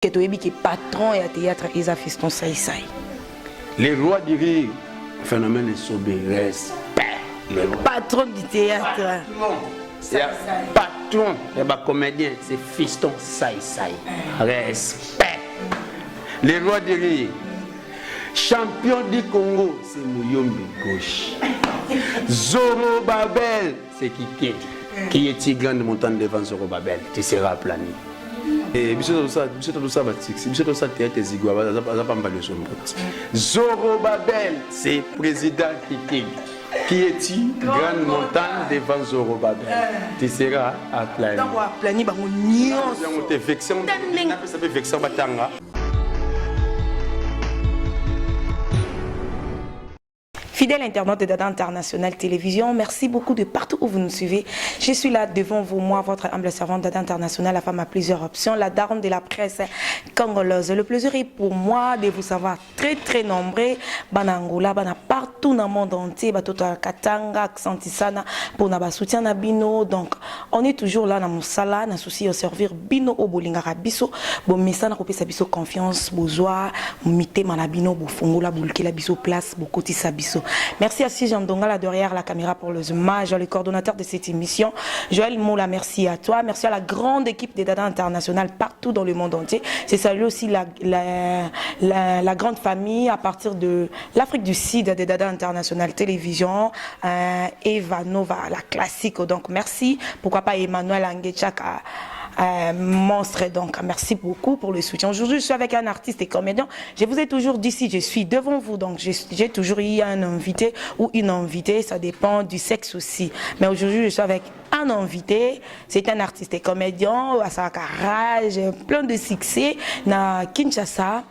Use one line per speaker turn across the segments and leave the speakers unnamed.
que tu es patron et à théâtre Isa Fiston Saïsaï.
Les rois du rire, phénomène sauvé, respect. Les
patron du théâtre.
Patron, et comédien, c'est Fiston Saïsaï. Respect. Les rois du rire. Champion du Congo, c'est Mouyombi Gauche. Zoro Babel, c'est qui est grande montagne devant Zoro Babel, tu seras plané. Et Zoro Babel, c'est président qui est grande montagne devant Zoro Babel, tu seras à planer.
Fidèle internaute de Dada International Télévision, merci beaucoup de partout où vous nous suivez. Je suis là devant vous, moi, votre humble servante Dada International, la femme à plusieurs options, la daronne de la presse congolaise. Le plaisir est pour moi de vous savoir très nombreux. Banangola, bana partout dans le monde entier, batota Katanga, Xantisana, pour na soutien na bino. Donc, on est toujours là dans mon sala, na souci de servir bino au bolingara biso. Bon, mais ça n'a pas sa biso confiance, besoin, mité manabino, bofongola, bulkela biso place, bokoti sa biso. Merci à Jean Dongala derrière la caméra pour le zoomage, le coordonnateur de cette émission. Joël Moula, merci à toi. Merci à la grande équipe des Dada International partout dans le monde entier. C'est saluer aussi la grande famille à partir de l'Afrique du Sud des Dada International Télévision. Eva Nova, la classique. Donc merci. Pourquoi pas Emmanuel Angechak monstre, donc merci beaucoup pour le soutien. Aujourd'hui je suis avec un artiste et comédien. Je vous ai toujours dit, si je suis devant vous, donc j'ai toujours eu un invité ou une invitée, ça dépend du sexe aussi, mais aujourd'hui je suis avec un invité, c'est un artiste et comédien à sa carrière, plein de succès na Kinshasa.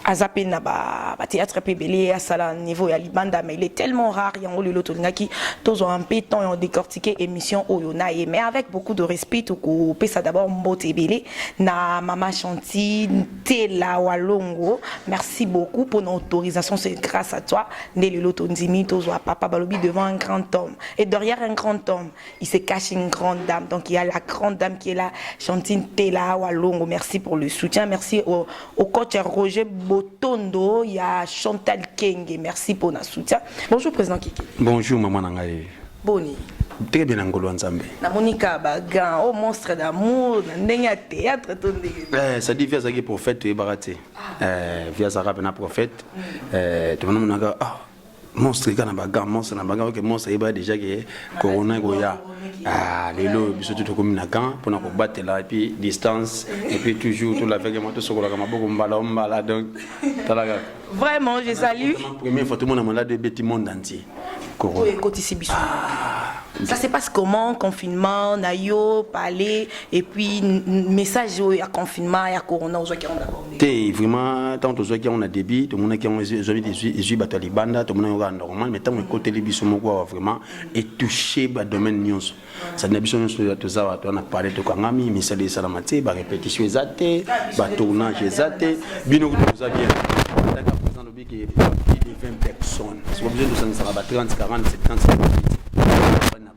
Azapé na ba théâtre pébélé à sala niveau ya libanda, mais il est tellement rare y a le qui tous ont un peu temps et ont décortiqué émission oyona, mais avec beaucoup de respect tout ko ça d'abord mbote belé na mama Chanty Tela Walongo. Merci beaucoup pour notre autorisation, c'est grâce à toi né le lotondimi tous papa balobi devant un grand homme et derrière un grand homme il se cache une grande dame, donc il y a la grande dame qui est là, Chanty Tela Walongo. Merci pour le soutien, merci au coach Roger Botondo, il y a Chantal Kenge, merci pour notre soutien. Bonjour président Kiki.
Bonjour maman Nangaye.
Boni.
Très bien Angolo Nzambe.
Na Monica Bagan, oh monstre d'amour, na théâtre ton dégât.
Ça dit via Zagi prophète et baraté. Via Zara na prophète. Tu vois naga monstre kana bagan, monstre na bagan, que monstre eba déjà que corona goya. Lelo biso tout comme na gan pour na ko battre là et puis distance et puis toujours tout la avec moi tout sokola kama boko mbala donc talaga.
Vraiment je salue.
Première fois tout le monde a de petit monde entier.
Ça se passe comment, confinement, nayo, parler, et puis message à confinement et à corona aux gens qui ont d'accord.
Vraiment, tant aux gens qui ont un débit, tout le monde qui ont des batalibanda, tout le monde est normal, mais tant que côté les bisous, vraiment, est touché par le domaine news. Ça n'a pas besoin de tout ça, on a parlé de Kangami, mais ça les salamate, par répétition exatée, par tournage exaté, bino vous avez bien. Qui est plus de 20 personnes. Si vous avez besoin de ça, ça va 30, 40, 70, 50.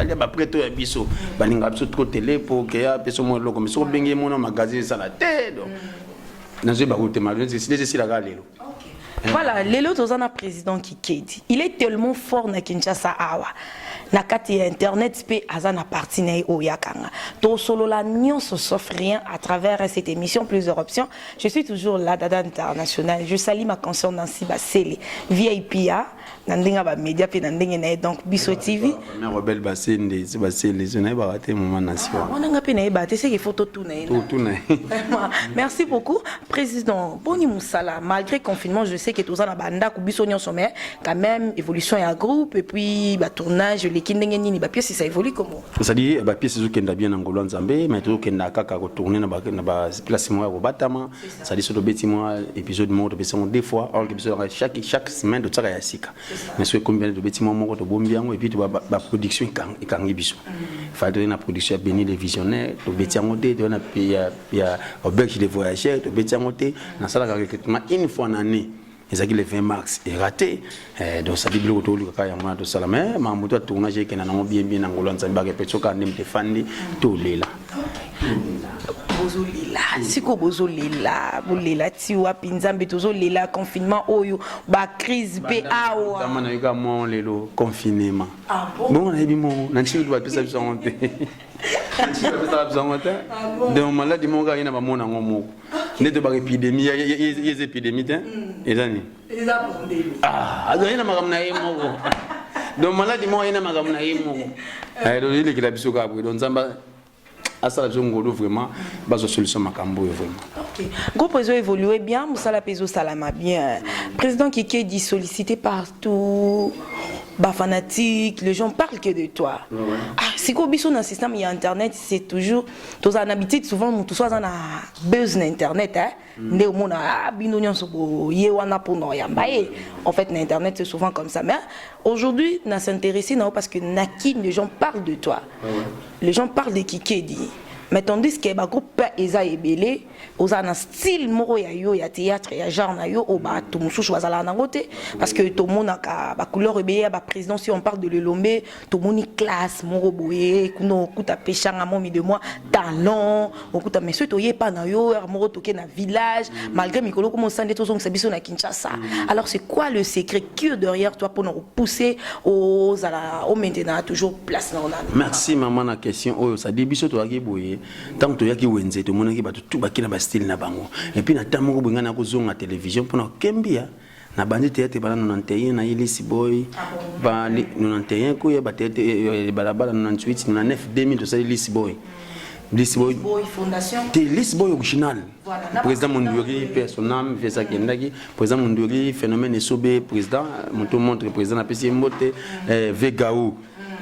Mais après tout, il y a trop de télé pour que les personnes loco. Mais si vous avez un magazine, ça la tête.
Voilà, Lelo Tozana président qui dit, il est tellement fort na Kinshasa awa. Na kati internet pe azana parti na oyakanga. To solo la nion se sauf rien à travers cette émission plusieurs options. Je suis toujours là Dada International. Je salue ma conscience Nancy Basele VIPA nandinga ba média pe nandinga na donc Biso TV.
Na rebelle Basele les zones ba raté moment nation.
On nga pe na ba c'est que photo tout na.
Tout na.
Merci beaucoup président. Boni Moussala, malgré confinement, je sais que tous en banda ku Biso nyon sommet quand même évolution ya groupe et puis ba tournage les kindengeni ba pièce ça évolue comment.
Ça dit ba pièce zo kenda bien ngolo Nzambe mais to kenda kaka ko tourner na ba place moi au batama. Ça dit sur le petit mois épisode mo to beson deux fois alors que chaque semaine de tsaka ya sika. Mais ce combien de petits moments to bombiango et puis to ba production ikangi biso. Faudrait na production béni les visionnaires to betiango te to na ya auberge de voyageurs to betiango te na sala recrutement une fois en année. ezaki le 20 mars est raté donc ça dit biloko to luka ya mwana to sala mais mamuto a tournage ke na nango bien bien ngolo nzamba ke petsoka ndemte fandi to lela
bozolila siko bozolila bolela tiwa pinzambe tozolela confinement oyo ba crise pe awa
dama na yuka mon lelo confinement
bon
bon na bimo na nchi ba pesa biso honte nchi ba pesa biso honte donc maladi mo ga ina ba mona ngomo ndeto ba épidémie yez épidémie te ezani
eza pandémie
ado ina magamna yemo donc maladi mo ina magamna yemo do ile kila biso ka bwe donc zamba asala zongolo vraiment bazo solution makambo vraiment.
OK. Groupe réseau évolué bien, Moussala Peso Salama bien. Président Kiki dit sollicité partout. Bah fanatique, les gens parlent que de toi.
Ouais.
Ah, si qu'on biso dans le système il y a internet, c'est toujours tous en habitude souvent tout soit en a buzz na internet hein. Né au monde a bino nyon so ye wana pour no ya mbaye. En fait na internet c'est souvent comme ça mais aujourd'hui on s'intéresser non parce que naki les gens parlent de toi.
Ouais.
Les gens parlent de Kikedi. Mais tandis que ba groupe eza ebele oza na style moko ya yo ya théâtre ya genre na yo o ba to mususu bazala na ngote parce que to mona ka ba couleur ebele ba président si on parle de Lelombe to moni classe moko boye kuno kuta pechanga momi de moi talent okuta monsieur to ye pa na yo moko toke na village malgré mikolo comme sande to zonga biso na Kinshasa. Alors c'est quoi le secret qui est derrière toi pour nous pousser aux au maintenant toujours place na on a.
Merci maman na question oh ça dit biso to aki boye tant que yaki wenze to monaki ba tout ba kina ba style na bango et puis na tamongo bunga na ko zonga télévision pour na kembia na bandi théâtre bala 91 na Elisi Boy ba 91 ko ya ba théâtre bala 98 na 9 2000 to ça Elisi Boy Elisi Boy
Fondation
Elisi Boy original président Monduri personnel fait ça kendaki président Monduri phénomène esobe président monto montre président na pesi mbote Vegao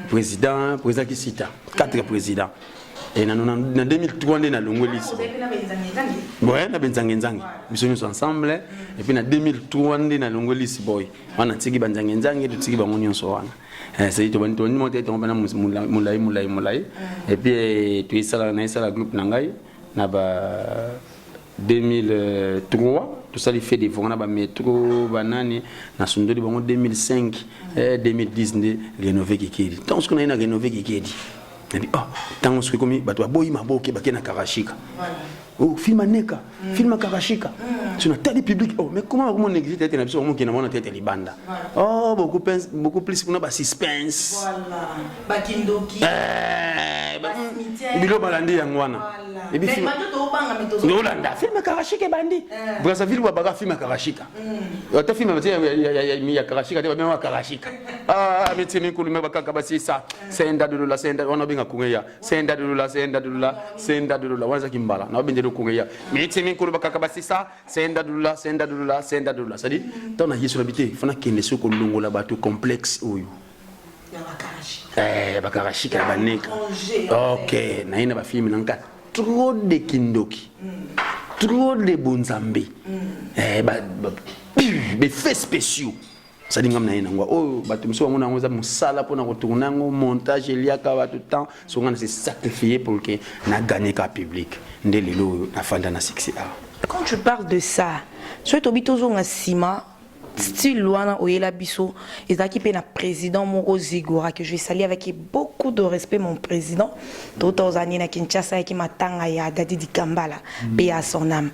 président Kisita 4 présidents. Et en 2003, on a longoli. Ouais, on a benzangenzangi. Nous sommes ensemble. Et puis en 2003, on a longoli boy. On a tigé benzangenzangi, tout tigé bangonio soana. C'est tout bon. Tout le monde est tombé dans moulay. Et puis tu es ça la groupe nangai. Na ba 2003. Tout ça, il fait des fois, on a métro, banane, na sondoli bango 2005, 2010, rénové Kikedi. Tant qu'on a rénové Kikedi. Il dit, oh, tant que comme bah toi boy ma boke bah na Karashika. Oh, film neka, film Karashika. Tu n'as télé public. Oh, mais comment on existe tête na biso on qui na mona tête libanda. Oh, beaucoup plus pour na suspense.
Voilà. Bakindoki.
Bilo balandi yangwana. Et puis film. Yolanda, film Karashika bandi. Brazzaville wa baga film Karashika. Ta film ya Karashika te ba bien wa Karashika. Ah, mais c'est mikulu me baka kabasi ça. Senda dola senda on a bien kungeya. Senda dola wanza kimbala. Na bende kungeya. Mais c'est mikulu baka kabasi ça. Senda dola. Ça dit, ton a yesu habité, fana kende soko longola bato complexe oyo. Bakarashika baneka. OK, na ina ba film nanka trop de kindoki. Trop de bonzambe. Des faits spéciaux. Ça dit ngam na ina ngwa oh bato mso ngona ngoza musala pona ko tourner ngo montage liaka ba tout temps so ngana se sacrifier pour que na gagner ka public ndelelo na fanda na succès.
Quand tu parles de ça, soit obitozo nga sima style loana oyela biso ezaki pe na président Moro Zigora que je vais saluer avec beaucoup de respect mon président tout aux années na Kinshasa qui matanga ya Dadi Dikambala paix à son âme.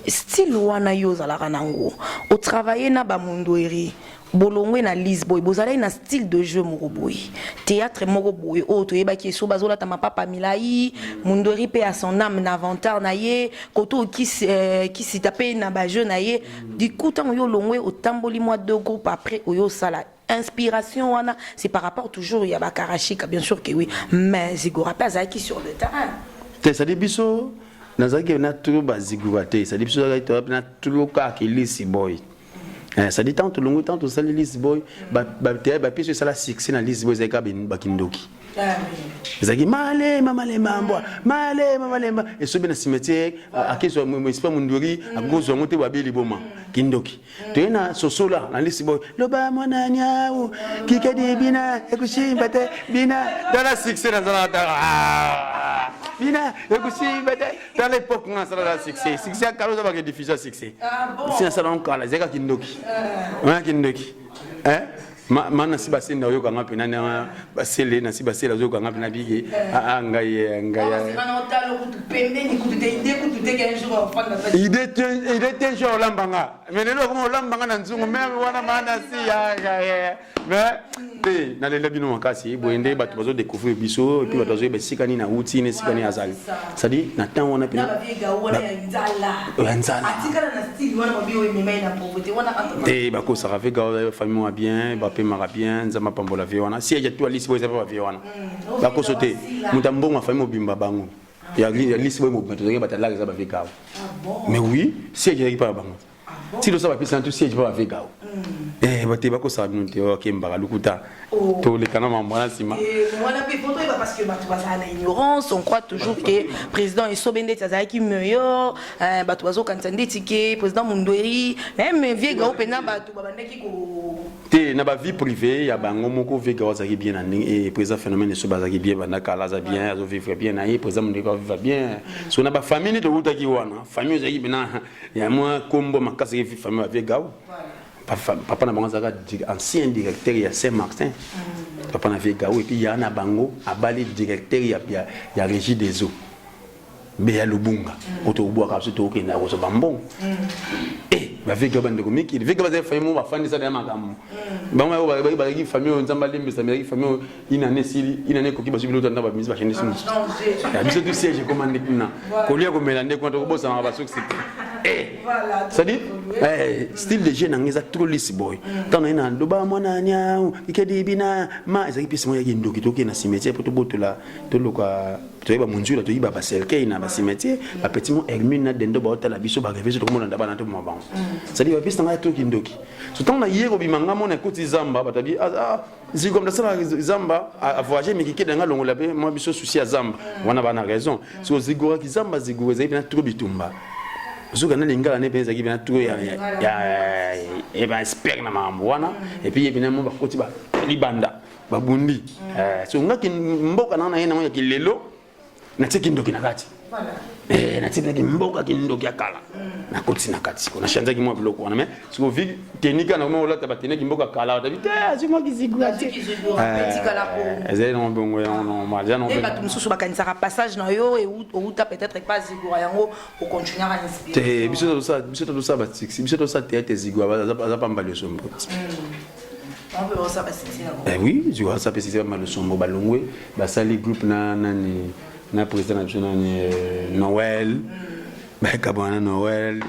Style wana yo zalaka nango o travailler na ba mundoeri bolongwe na Lisboy bozala na style de jeu moko boy théâtre moko boy o to yeba ki so bazola ta mapapa milai mundoeri pe à son âme na avantage na ye koto qui si taper na ba jeu na ye du coup tant yo longwe o tamboli moi deux groupes après o yo sala inspiration wana c'est par rapport toujours ya ba Karashika bien sûr que oui mais Zigora pas qui sur le terrain
ça dit biso nazaki na tout bazigura te ça dit biso na tout ka ki Elisi Boy. Ça dit tant longo tant ça Elisi Boy ba pièce ça la succès na Elisi Boy zaka bakindoki. Zaki male mambo et so bien cimetière akeso mo espa munduri agozo ngote babeli boma kindoki. To na sosola na Elisi Boy loba mwana nyao kikedi bina ekushimba te bina dans la succès dans la bina dans l'époque on a ça la succès à Carlos ça va que diffuser succès c'est ça donc là zeka kindoki on kindoki hein mana si basi na yo kanga pena na basele na si basi la zo kanga pena bigi ngai il était un jour lambanga mais lelo comme lambanga na nzungu même wana mana si ya mais na lelo bino makasi boende batu bazo découvrir biso et puis bazo be sikani na uti ne sikani azali ça dit na temps wana pena nzala atikala na style wana babio emema na pauvreté wana ba ko ça fait ga famille bien ba pe mara bien nzama pambola vie wana si ya tu alisi bo ezaba vie wana ba ko sauter mutambonga famille mobimba bango ya lisi bo mo beto ba tala za ba vie ka mais oui si ya pas bango si le ça va pisa tout si ya pas vie ka bate bako sa binunte okemba lukuta to le kana mambana sima
mwana pe photo ba parce que batu baza na ignorance on croit toujours que président Esobende Tazaki meilleur batu bazo kansande tike président Mundweri même vieux gars pena batu babandaki ko
te na ba vie privée ya bango moko vieux gars zaki bien na et président phénomène so bazaki bien bandaka la za bien azo vivre bien na président Mundweri va bien so na ba famille to utaki wana famille zaki bina ya moi kombo makasi famille vieux gars papa na bango zaka ancien directeur ya Saint-Martin papa na vie gaou et puis ya na bango abali directeur ya régie des eaux Béa Lubunga auto bois ka so to ke na so bambon ba vie gaou bande ko miki vie gaou ba famille mo ba fandi sa na makam ba mo ba ki famille nzamba lembe sa meri famille inane sili inane ko ki ba subilo tanda ba misi ba chene simu ya biso tu siège commande kuna ko lia ko melande ko to bosa ba so voilà ça dit style de jeune ngeza trop lisi boy tant na ndoba mwana nyao ikedi bina ma ezaki pisi mo yaki ndoki toki na cimetière pour to botola to loka to yeba munjula to yiba ba selke na ba cimetière ba petit mo Hermine na dendo ba hotela biso ba rêver to komona ndaba na to mo bango ça dit ba pisi nga toki ndoki so tant na yero bimanga mo na koti zamba batabi zigo mdasala zamba a voyager mais kike danga longola pe mo biso souci à zamba wana bana raison so zigo ki zamba zigo ezaki na trop bitumba zuka na lingala ne penza ki bina tout ya e ba spec na mamwana et puis e bina mo ba koti ba libanda ba bundi so ngaki mboka na yena mo ya kilelo na tiki ndoki na kati voilà na tiki mboka ki ndoki akala na koti na kati ko na shanza ki mo biloko wana mais so vi tenika na mo lata ba teneki mboka kala ta vite azimo ki zigwa te
petit kala ko
ezali no bongo ya no maja no
ba tu mususu ba kanisa passage na yo et ou ta peut-être pas zigwa yango au continuer à inspirer
biso to sa ba tiksi biso to sa tete zigwa za pamba le sombo
on peut ça passer
oui je vois ça passer mal le sombo balongwe ba sali groupe na président national Noël ba kabana Noël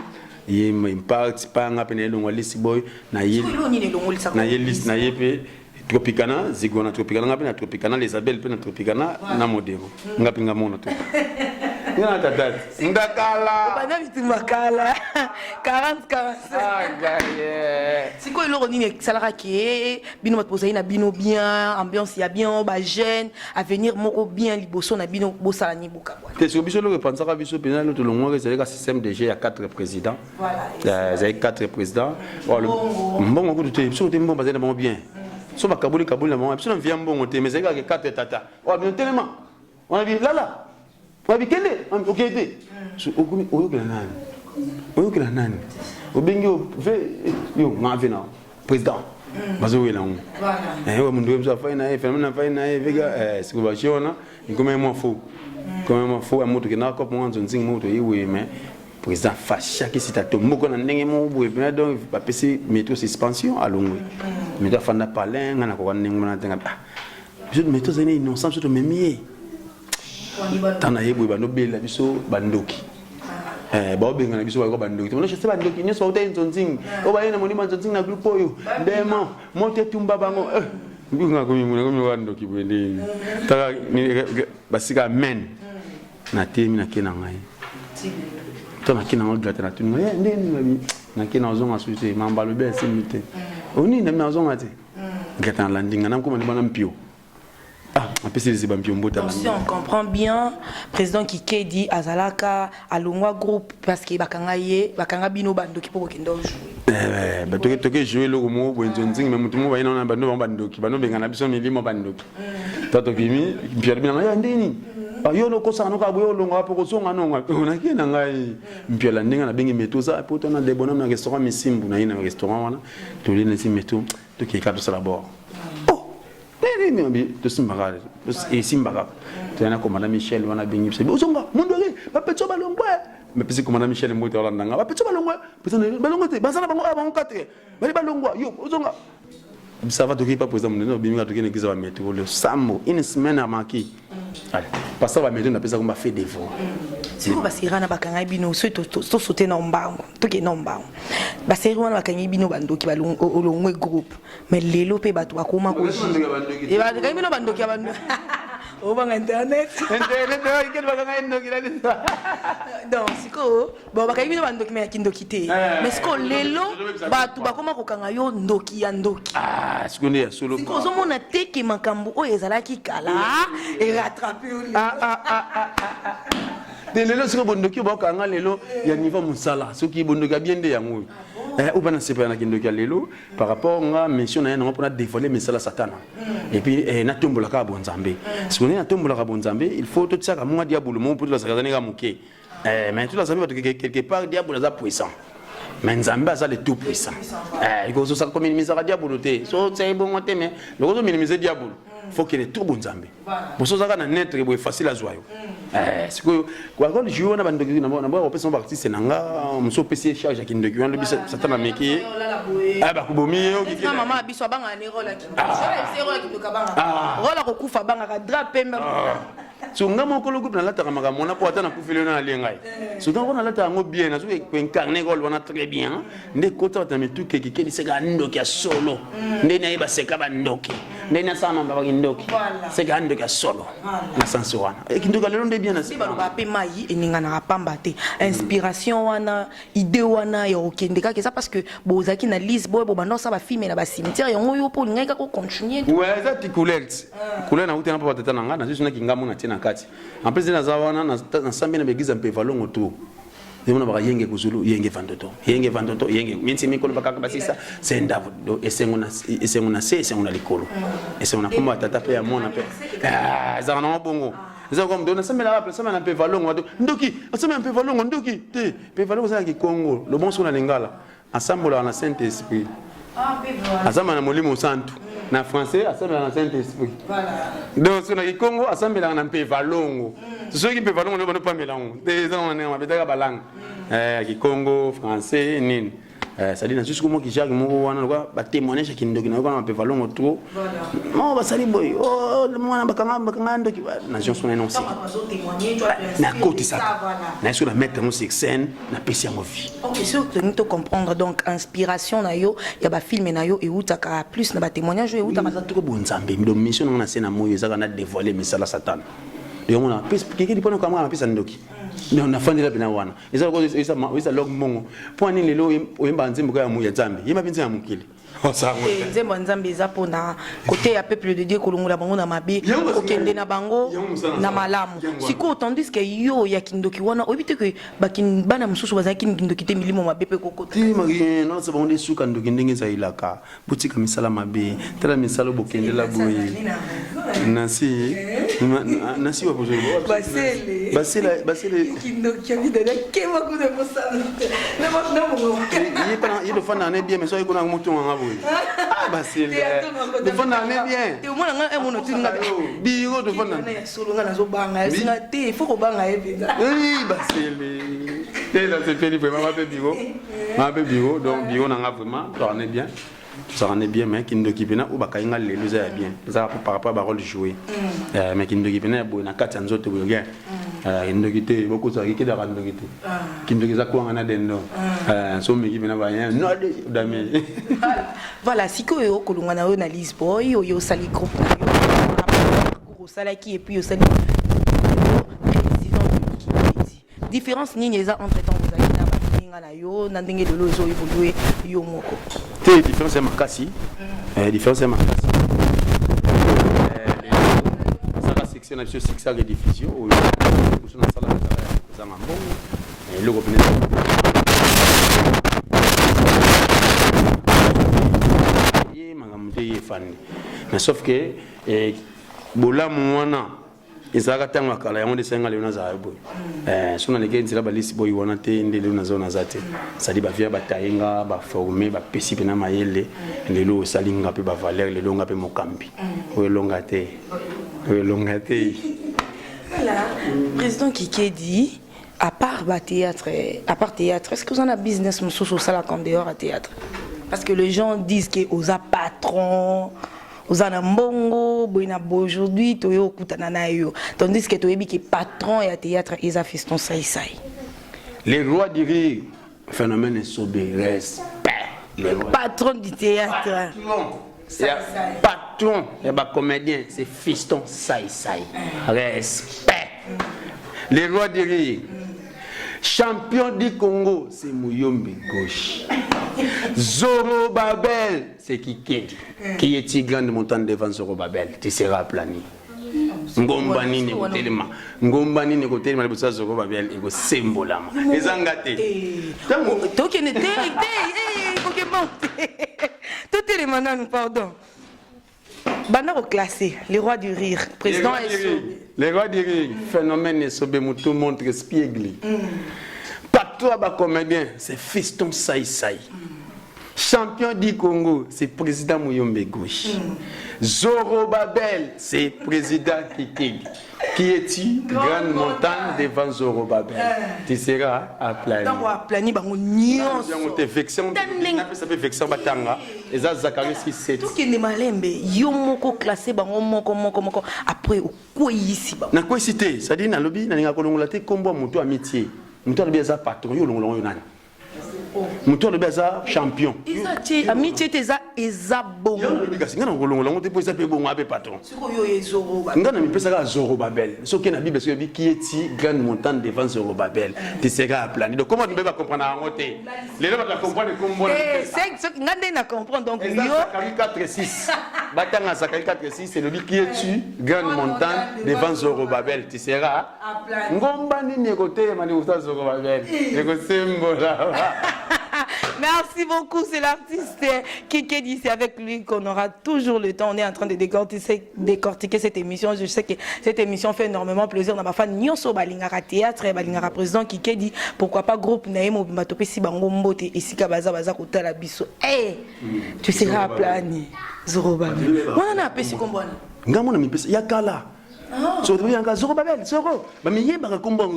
yema impact panga pene longo lisi boy na yelis na yepe tropicana zigona tropicana ngapi na tropicana les abel pe na tropicana na modero ngapi ngamono to ngana tata ndakala
bana bitu makala 40 siko iloro nini salara ki bino matposa na bino bien ambiance ya bien ba jeune avenir moko bien liboso na bino bosala ni buka bwana
te so biso lo pensa ka biso pena lo to longo c'est le système de G à 4 présidents voilà c'est 4 présidents mbongo ko te biso te mbongo bazena bon bien so ba kabuli na mbongo biso na via mbongo te mais c'est ka 4 tata wa bien tellement on a vu là on a vu kende OK été so okumi oyokela nani obengi yo ngave na président bazo wela ngo wa mundu wemza faina phénomène faina vega sikuba chiona ngome mo fo amoto ke na ko mwanzo nzingi moto yiwe mais président facha ki sitato moko na ndenge mo boye bena donc ba pesi métro suspension à longwe mais da fanda parler ngana ko ndenge mo na tenga je métro zene innocent surtout memie tana yebo ba no bela biso bandoki ba benga na biso ba bandoki to no je sais bandoki ni so uta nzonzingi o ba yena monima nzonzingi na groupe oyo ndemo mote tumba bango nga ko mi bandoki bwendeni taka ni basika men na temi na kena ngai to na kena ngota na tuni ndeni na kena ozonga suite mamba lo be simite oni na mi ozonga te ngata landinga na ko mani bana mpio
on comprend bien président Kike dit Azalaka alongwa groupe parce que bakanga bino bandoki po kendo jouer
ba toke jouer lo mo bonzo nzingi mais mutumo ba ina na bando bandoki bano benga na biso milimo bandoki tato kimi pierre bina ya ndeni yo no kosa no ka boyo longa po ko songa no na kina ngai mpiola ndinga na bengi meto za po tona de bonhomme na restaurant misimbu na ina restaurant wana to lina si meto to ki ka to sala bord to simbaga e simbaga to na komanda Michel wana bengi se bozonga mundo le ba petso balongwe me pesi komanda Michel mbote wala ndanga ba petso balongwe petso balongwe te basana bango abango katre bali balongwa yo ozonga ça va toki pas pour exemple nous bimika toki n'ekiza ba métro le sambo une semaine à marquer allez parce que ba métro na pesa ko ba fait des voix
si ko basirana bakanga bino so to sauter na mbango toki na mbango basiri wana bakanga bino bandoki balongwe groupe mais lelo pe bato bakoma ko e ba bakanga bino bandoki abando o banga internet o ikeli bakanga ndoki la donc siko bon bakanga bino bandoki mais kindoki te mais siko lelo bato bakoma ko kanga yo ndoki ya ndoki
sikondi ya solo
siko zo mona teke makambo o ezalaki kala et rattraper
de lelo siko bondoki bakanga lelo ya niveau musala soki bondoki bien de yango ou bien c'est pas na kindoki lelo par rapport nga mission na yango pour dévoiler misala satana et puis na tombola ka bonzambe sikondi na tombola ka bonzambe il faut tout ça ka moi diabolo mo pour la sakazani ka muke mais tout la zambe quelque part diabolo za puissant mais nzambe aza le tout puissant il faut ça comme minimiser diabolo te so c'est bon te mais le faut minimiser diabolo faut qu'il est tout bon nzambe pour ça ça na net est facile à joyer c'est que quoi quand je joue na bandoki na ba opesa ba artiste nanga mso pesi charge ya kindoki wana lebisa satana meki ba kubomi yo
ki mama biso banga ne rola kindoki je rola kindoka banga rola ko kufa banga ka drap pembe
so ngamo ko logo na lata kamaka mona po atana kufile na lengai so donc on a lata ngo bien na so ko incarner ko wana très bien nde kota ta metu ke ke liseka ndoki ya solo nde na iba seka ba ndoki nde na sama ba ndoki seka ndoki ya solo na sansi wana kindoka lelo nde bien na
si ba lo ba pe mai eninga na pamba te inspiration wana idée wana ya okendeka ke ça parce que bozaki na liste boy bo bando sa ba filmer na ba cimetière yango yo po ngai ka ko continuer
ouais ça ti couleur na utena pa tata nanga na sisi na kingamu na tina kati en plus na zawana na sambi na begiza mpe valongo tu demona ba yenge kuzulu yenge vandoto yenge minsi mikolo bakaka basisa senda esenguna esenguna likolo esenguna kuma tata pe ya mona pe za na bongo za comme dona samela après samela mpe valongo ndoki samela mpe valongo ndoki te pe valongo za ki Congo le bon son na lingala ensemble na Saint-Esprit asamba na molimo santu na français asamba na Saint-Esprit donc sur na Congo asamba na mpe valongo ceux qui peuvent valongo ne pas mélanger des gens na betaka balanga ki Congo français nini ça dit na juste comme qui Jacques mo wana ba témoignage ki ndoki na ko na mpe valongo trop non ba sali boy oh le mwana bakanga ndoki nation son non c'est na côté ça na sur la mettre sur scène na pesi en vie
OK sûr que nous te comprendre donc inspiration na yo ya ba film na yo et utaka plus na ba témoignage et utaka
trop bon nzambe ndo mission na scène na moyo ezaka na dévoiler misala satana et on a pesi kiki dipono kama na pesi ndoki non na fandi la bina wana isa log mongo po ani lelo oyemba nzimbo ya mu ya nzambe yema binzi ya mukili
nzembo nzambe eza pona côté ya peuple de Dieu kolongola bango na mabe okende na bango na malamu siko tandis que yo ya kindoki wana obite que bakin bana mususu bazaki kindoki te milimo mabe pe kokota
ti magi non sa bango suka ndoki ndenge za ilaka butika misala mabe tala misala bokende la boye nasi wa bozo basele
kindoki vida ke mako de mosala na
il faut na bien mais so ikona mutu ngabo basile de fona ne bien
te mona nga emono tinga
biro de fona
na solo nga nazo banga singa te il faut ko banga ebenza
basile te la c'est fini vraiment ma pe biro donc biro na nga vraiment ça en est bien mais kindoki bina ou bakainga lelo za bien ça par rapport à rôle jouer mais kindoki bina bo na kati nzoto bo bien kindoki te beaucoup ça qui da kindoki te kindoki za kwa na dendo so meki bina ba yan no dami
voilà siko yo kolunga na yo na Lisboa yo sali groupe na yo ko sala qui et puis yo sali différence nini eza entre temps vous avez na yo na ndenge lelo zo évoluer yo moko
te différence makasi différence makasi ça la section na section de diffusion ou sur la salle za mambo le groupe ye magamte ye fani mais sauf que bolamu wana ezaka tango akala yango de senga leona za boy sona leke nzela balisi boy wana te ndele na zona zate sali ba via batayenga ba former ba pesi pena mayele lelo salinga pe ba valeur lelo nga pe mokambi o longa te
voilà président Kikedi à part théâtre est-ce que vous en avez business monsieur ça comme dehors à théâtre parce que les gens disent que aux patron aux anambongo boina aujourd'hui toyo kutana na yo tandis que toyebi que patron et à théâtre ils a fiston sai
les rois du rire phénomène est sobé respect les
patron du théâtre
patron et ba comédien c'est fiston sai respect les rois du rire champion du Congo c'est Muyombe gauche Zorobabel c'est Kikedi qui est grande montagne devant Zorobabel tu seras aplani ngombani ne kotelema le bossa Zorobabel ego sembolama ezangate
tokene te tout est maintenant pardon bana au classé les rois du rire président
les rois du rire phénomène sobe mutu montre spiegli patron ba comédien c'est fiston sai champion du Congo c'est président Muyombe gauche Zorobabel c'est président Kikedi qui est-il grande montagne devant Zorobabel tu seras aplani
donc aplani bango nyonso
on te vexon ça peut vexon batanga eza Zacharie 6:7
tout qui ne malembe yo moko classé bango moko après quoi ici ba
na quoi cité ça dit na lobby na ninga kolongola te kombo mutu amitié mutu alobia za patron yo longola yo nani mutu alobia za champion
amitié eza bon
kasi ngana kolongola ngote po eza pe bon abe patron
siko yo ezoro ba
ngana mi pesa ka Zorobabel soki na bible soki qui est grande montagne devant Zorobabel tu seras aplani donc comment tu peux comprendre en côté les gens va comprendre kombo
c'est ngande na comprendre donc yo
Zacharie 4:6 batanga Zacharie 4:6 c'est le qui est grande montagne devant Zorobabel tu seras aplani ngomba nini côté mani uta Zorobabel eko sembola.
Merci beaucoup, c'est l'artiste Kikedi, c'est avec lui qu'on aura toujours le temps. On est en train de décortiquer cette émission. Je sais que cette émission fait énormément plaisir. On a ma fan Nyonso Balingara Théâtre et Balingara Président Kikedi. Pourquoi pas groupe Naïmo Bimatope si Bango Mbote et Sika Baza Baza Kota la Bisso. Eh, tu seras aplani. Zorobabel. On a appelé si Kombona.
Ngamona mi pesa yakala. So tu yanga Zorobabel, Zoro. Ba mi yeba kombo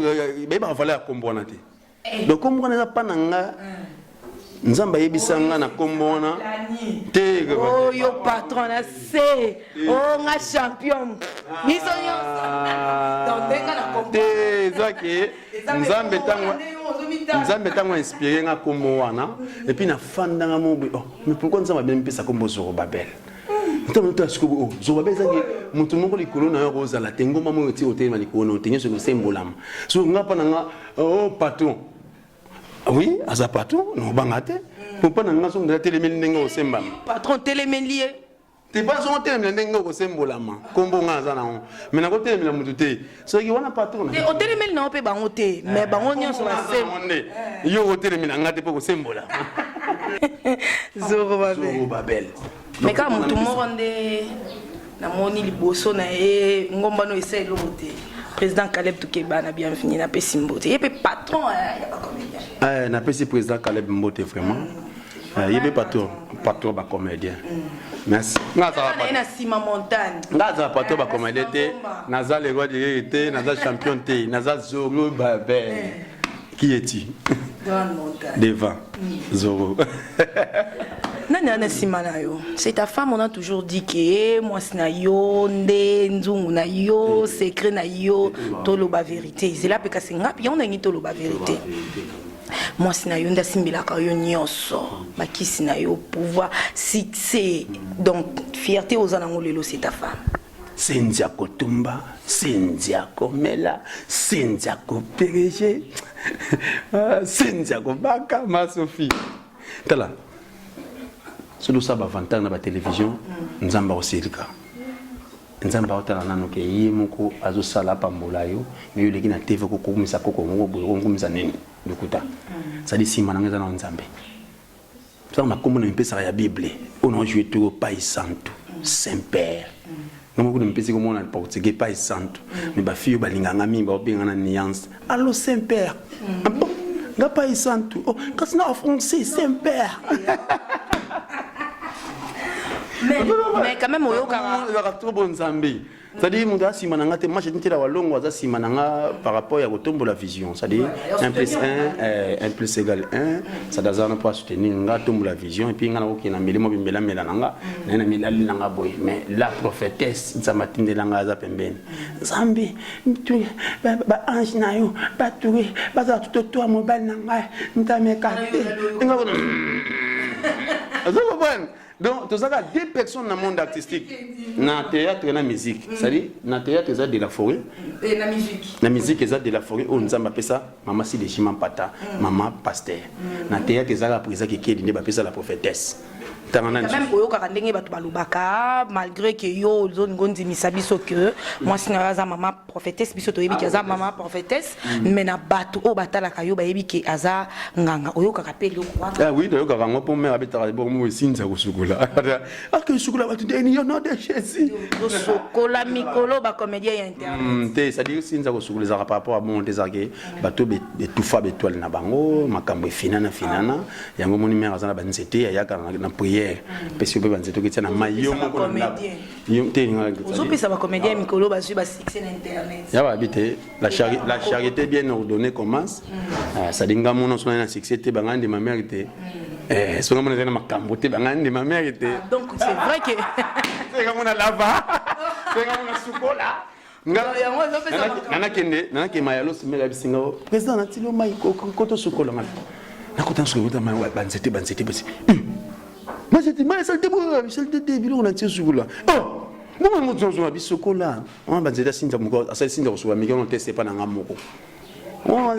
ba valeur kombona te. Donc kombona na pananga nzamba yebisanga na kombona te
oh yo patron na c'est oh nga champion niso nyonso donc denga na kombona
te zaki nzambe tango inspiré nga kombo wana et puis na fandanga mobi oh mais pourquoi nzamba bien pesa kombo Zorobabel ntango to asiko Zorobabel zaki mutu moko likolo na yo roza la tengo mamo ti hotel ma likolo tenyo so sembolama so nga pananga oh patron. Oui, à sa patron, non, bangate. Pour pas n'en avoir de téléménie au semba.
Patron téléménie.
T'es pas son téléménie au sembola, combo ngazana. Mais n'a pas téléménie mututé. Ce qui wana patron.
Au téléménie n'a pas bangoté, mais bangonio sur la
sembe. Yo au téléménie ngate pour au sembola.
Zorobabel. Mais quand mutu morande na moni liboso na e ngomba no essaye loboté. Président Caleb Toukeba na bienvenue na pesi mbote. Et puis patron ya ba comédien.
Na pesi président Caleb Mbote vraiment. Yebe patron ba comédien. Merci.
Ngaza na Sima Montagne.
Ngaza patron ba comédien te, naza le roi de te, naza champion te, naza Zorobabel. Qui est-il?
Grande montagne.
Devant Zoro.
Nana Simanayo. C'est ta femme, on a toujours dit que moi c'est na yo, nzungu na yo, secret na yo, toloba vérité. C'est là que c'est ngap, on a ni toloba vérité. Moi c'est na yo nda simbila ka yo nyonso. Ba kisi na yo pouvoir succès. Donc fierté aux anango lelo c'est ta femme.
Sendia Kotumba, Sendia Komela, Sendia Kopereje, Sendia Kobaka, ma Sophie. Tala. Solo ça va vanter na ba télévision, nzamba osirika. Nzamba otala nano ke yimoko azo sala pambola yo, mais yo leki na TV ko kumisa koko ngo bo ngumisa neni lukuta. Ça dit si mananga na nzambe. Ça on a comme on pesa ya Bible, on a joué tout au Père Saint, Saint-Père. Ngamo ko mpesi ko mona portugais pas santo. Mais ba fille balinganga mi ba benga na nuance. Allô Saint-Père. Nga pas santo. Oh, quand c'est en français Saint-Père.
Mais quand même oyo kara.
Il y a trop bon Zambie. C'est-à-dire, mon gars, si mon angate, moi j'ai dit la wallon, si mon anga par rapport à la vision, c'est-à-dire 1 plus 1 plus égal 1, ça doit pas soutenir la vision, et puis on a aucun amélioration, mais la prophétesse, ça m'a tenu l'anga à pemben. Zambi, ange nayo, batoué, baza tout toi, mon bal nanga, n'ta me carte. Donc, tout ça, il y a 2 personnes dans le monde artistique. Dans le théâtre et dans la musique. C'est-à-dire, dans le théâtre, il y a de la forêt.
Et la musique.
La musique, il y a de la forêt. On nous appelle ça maman si de Chiman Pata, maman pasteur. Dans le théâtre, il y a la présence qui est la prophétesse.
Quand même, malgré que yo zone gondi misabiso que moi si na maman prophétesse biso to yebi kaza maman prophétesse mais na batu o batala kayo ba yebi ke aza nganga oyo kakapeli ko
ah oui to yo kakanga pour mère abeta bon mo sinza ko sukula ah que sukula batu ni yo no de Jésus
sokola mikolo ba comédien internet
c'est à dire sinza ko sukula za par rapport à bon des age bato be tout fa étoile na bango makambo finana yango moni mère azana ba nzete ya kana na prière parce que ben c'est tout que na mayo mo ko na yo te ngala
uzopisa ba comédien mikolo ba suba succès na internet
ya ba habiter la charité bien ordonnée commence ça dinga mo no sona na succès te bangande ma mère était so ngamo na makambo te bangande ma mère était
donc c'est vrai que
c'est comme on a lava c'est comme on a sukola nana ke mayalo simela bisinga président na tilo mai ko to sukola ngala na ko tan sukola mai banzete basi moi j'étais mal salté bilo on a tiré sur là oh moi mon zonzo abi sokola on va dire sinza muko asa sinza ko suba mikano teste pa na ngamoko oh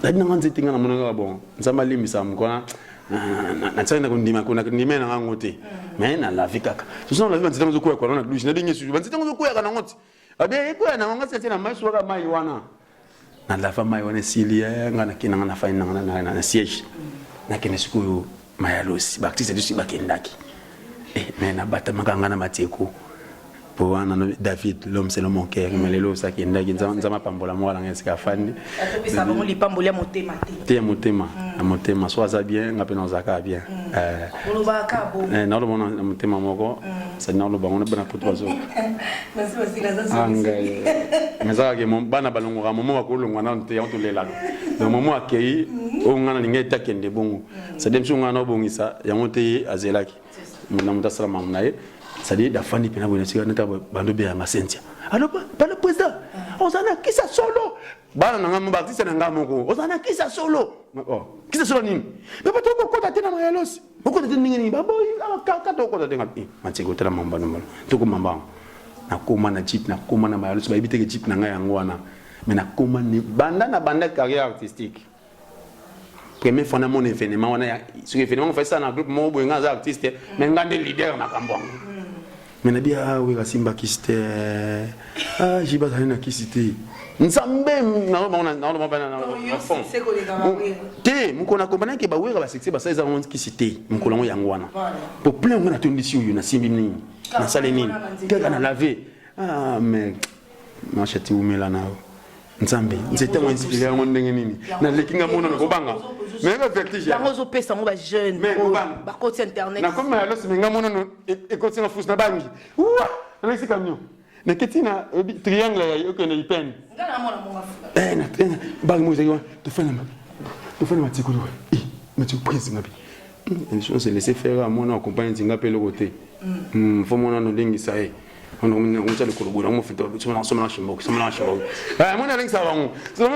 la dinga nzete ngana monanga bon nzamba limisa mukona na tsana ko ndima na ngote mais na la vie kaka ce sont la vie nzete ngo ko na douche na dinga su nzete ngo ko ya na ngote abe ko na ngo nzete na mai suwa mai wana na la femme mai wana silia ngana kina ngana fa na siège na kene suko mayalosi bakitisa dusi bakendaki mais na bata makanga na mateko pour wana David l'homme c'est le mon cœur mais lelo ça kendaki nzama pambola mwala ngesika fandi
ça va lipambola motema
te motema soit ça bien ngapena zaka bien
olobaka bo
na lo mona motema moko ça na lo bango na bana poto bazo
merci basika
angai mezaka ke mon bana balongora momo bakolongwa na nte on to lela le moment accueilli on ngana ngeta kende bongo ça dem so ngana bongisa yango te azelaki mona mutasala mamnaye c'est-à-dire la famille pena bonne c'est neta bando be nga sentia alors pas le président on s'en a qui ça solo bana nga mbartiste nga moko on s'en a qui ça solo oh qui ça solo nini mais pas to ko tata na mayalos ko tata nini baboy ka to ko tata ngati matiko tela mamba no to ko mamba na koma na jeep na koma na mayalos ba ibite ke jeep na nga yango wana mais na koma ni banda carrière artistique premier fois na mon événement on a sur événement on fait ça dans groupe mo bo nga artiste mais nga de leader na kambo mais na bia we kasimba kiste jiba na kisite nzambe na fond te mukona kompana ke ba wera ba succès ba ça ils ont kisite mukolongo yango wana pour plein on a tondisi uyu na simbi nini na sale nini kaka na laver mais machati umela nao nzambe nzete mo inspiré yango ndenge nini na lekinga mona ko banga mais le vertige
bango zo pesa ngo ba jeune ba côté internet
na comme alors c'est nga mona e côté na fous na bangi ouah na c'est camion na ketina triangle ya okene ipen ngana mona mo mafuta na bangi mo zeyo to fana matiko do matiko prince ngapi une chose c'est laisser faire à mon accompagner nzinga pe le côté faut mona no lingi ça on t'a le colobora on fait tout on sommes là chez moi mon alingi ça va on so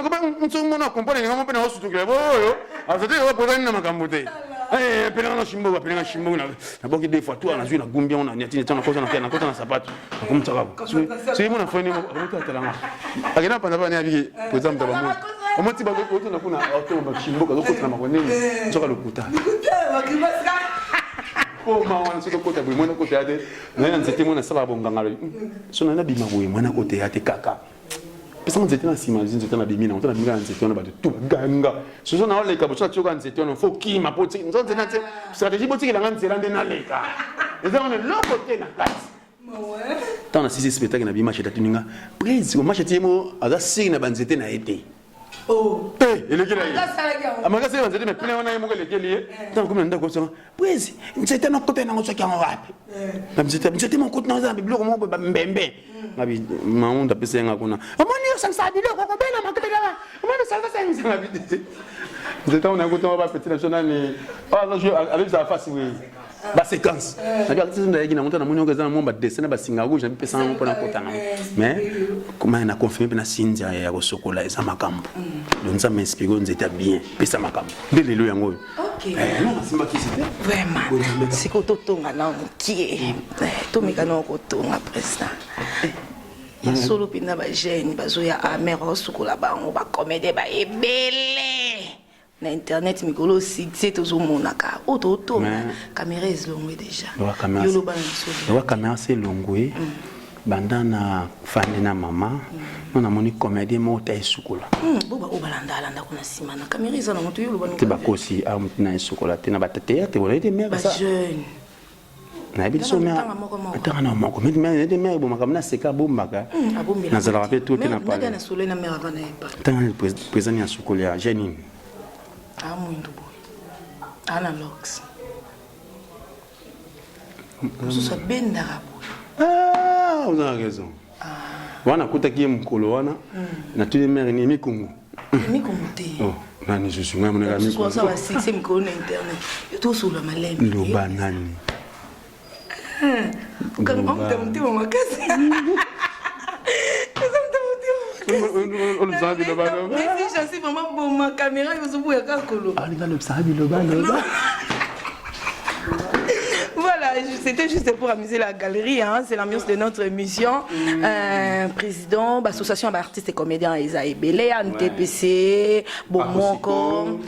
mon accompagner ngamo pe na hosu tukile boyo azate yo poza na makambote pena na shimbo na boki des fois toi na zui na gumbia on a nyati tana kosa na kota na sapato comme ça va c'est mon enfant ni on t'a la agena panda pa ni abi par exemple ba mo o moti ba ko na kuna auto ba shimbo ka ko na makone nzoka lokuta oh maman c'est que côté moi na côté ade na nzete mona sala bonganga so na bima boye mona côté ate kaka pesa nzete na sima nzete na bimina on na bimina nzete na ba tout ganga so na ole ka bo tso ka nzete na fo ki ma poti nzete na stratégie boti ki la nzela ndena leka eza on le côté na kati tant na sisi spectacle na bima cheta tuninga prise ko machete mo aza siri na banzete na été oh ele kila amaka siri banzete me pina wana mo kele kele tant ko menda ko so prise nzete na kote na ngoso kya wapi na nzete mo kote na za biblo mo mbembe ngabi maunda pese nga kuna omoni yo sansa bilo ko bela makabela omoni sansa sansa ngabi nzete on a kote ba petit national ni ah je avec sa face oui ba séquence na bien artiste ndaye na mutana munyo ngeza na momba dessin na basinga rouge na pesa ngo pona kotana mais comment na confirmer na sinja ya ko sokola eza makambo donc ça m'inspire nzeta bien pesa makambo ndelelo yango
OK
non simba ki c'était
vraiment c'est ko totonga na mukie to mekano ko tonga président ya solo pina ba jeune bazo ya amero sokola bango ba comédie ba ebele na internet mikolo succès tozomonaka oto caméra ezlongwe déjà
yo lo caméra c'est longwe bandana fandi na mama nona moni comédie mota esukola
boba obalanda kuna sima na caméra ezana moto yo lo bana
te bakosi a mutina esukola te na batate te wala te mère ça
jeune
na biso mère atanga moko mais de mère bomaka na seka bombaka na zala rappeler tout na pas
na solo na mère avana pas
tanga président ya sukola jeune
Amundo boy. Analogs. Vous savez bien d'arabe.
Ah, vous avez raison. Wana kutaki mkolo wana na tous les mères ni mikungu.
Mikungu te.
Oh, nani je suis moi mon ami.
Soit ça va c'est mkolo na internet. Tout sur le malem.
Le banani.
Quand on te monte mon kasi.
On le sabi le balo.
Mais si je suis vraiment bon ma caméra il faut bouger kakolo.
Ah il va le sabi le balo.
Voilà, c'était juste pour amuser la galerie, hein. C'est l'ambiance de notre émission. Président, l'association d'artistes et comédiens Isaïe Belé, NTPC, Bomoko,